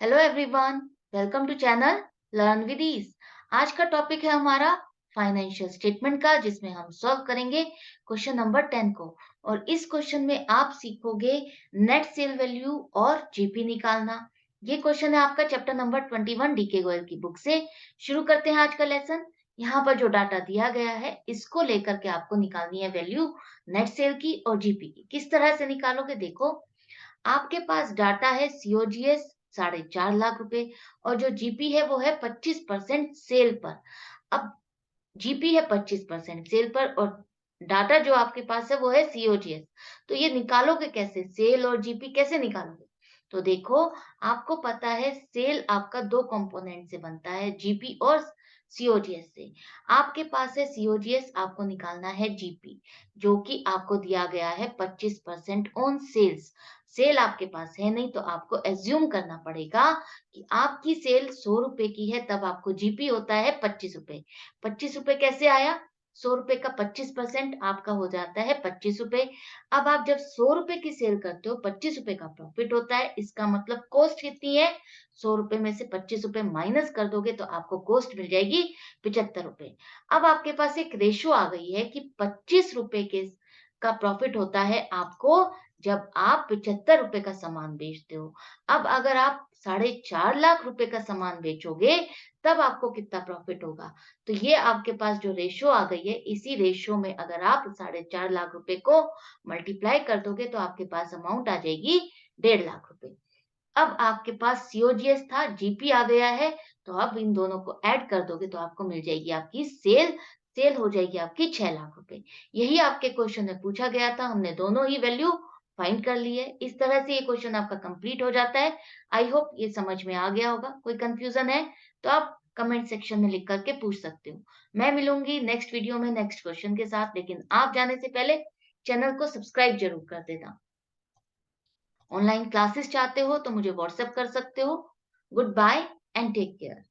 Hello everyone, welcome to channel learn with ease. आज का topic है हमारा फाइनेंशियल स्टेटमेंट का, जिसमें हम सॉल्व करेंगे क्वेश्चन नंबर 10 को। और इस क्वेश्चन में आप सीखोगे नेट सेल वैल्यू और जीपी निकालना। ये क्वेश्चन है आपका चैप्टर नंबर 21 डीके गोयल की बुक से। शुरू करते हैं आज का लेसन। यहाँ पर जो डाटा दिया गया है, इसको लेकर के आपको निकालनी है वैल्यू नेट सेल की और जीपी की। किस तरह से निकालोगे, देखो। आपके पास डाटा है सीओजीएस 4.5 लाख रुपए, और जो जीपी है वो है 25% सेल पर। अब जीपी है 25% सेल पर, और डाटा जो आपके पास है वो है सीओजीएस। तो ये निकालोगे कैसे, सेल और जीपी कैसे निकालोगे? तो देखो, आपको पता है सेल आपका दो कंपोनेंट से बनता है, जीपी और सीओजीएस से। आपके पास है सीओजीएस, आपको निकालना है जीपी, जो कि आपको दिया गया है 25% ऑन सेल्स। सेल आपके पास है नहीं, तो आपको एज्यूम करना पड़ेगा कि आपकी सेल 100 रुपए की है, तब आपको जीपी होता है 25 रुपए। 25 रुपए कैसे आया? 100 रुपए का 25% आपका हो जाता है 25 रुपए। अब आप जब 100 रुपए की सेल करते हो, 25 रुपए का प्रॉफिट होता है। इसका मतलब कॉस्ट कितनी है? 100 रुपए में से 25 रुपए माइनस कर दोगे तो आपको कॉस्ट मिल जाएगी 75 रुपए। अब आपके पास एक रेशो आ गई है कि 25 रुपए के का प्रॉफिट होता है आपको जब आप 75 रुपए का सामान बेचते हो। अब अगर आप 4.5 लाख रुपए का सामान बेचोगे, तब आपको कितना प्रॉफिट होगा? तो ये आपके पास जो रेशो आ गई है, इसी रेशो में अगर आप 4.5 लाख रुपए को मल्टीप्लाई कर दोगे तो आपके पास अमाउंट आ जाएगी 1.5 लाख रुपए। अब आपके पास सीओजीएस था, जीपी आ गया है, तो अब इन दोनों को ऐड कर दोगे तो आपको मिल जाएगी आपकी सेल। सेल हो जाएगी आपकी 6 लाख रुपए। यही आपके क्वेश्चन में पूछा गया था, हमने दोनों ही वैल्यू फाइंड कर ली है। इस तरह से ये क्वेश्चन आपका कंप्लीट हो जाता है। आई होप ये समझ में आ गया होगा। कोई कंफ्यूजन है तो आप कमेंट सेक्शन में लिख करके पूछ सकते हो। मैं मिलूंगी नेक्स्ट वीडियो में नेक्स्ट क्वेश्चन के साथ, लेकिन आप जाने से पहले चैनल को सब्सक्राइब जरूर कर देना। ऑनलाइन क्लासेस चाहते हो तो मुझे व्हाट्सएप कर सकते हो। Good bye and take care.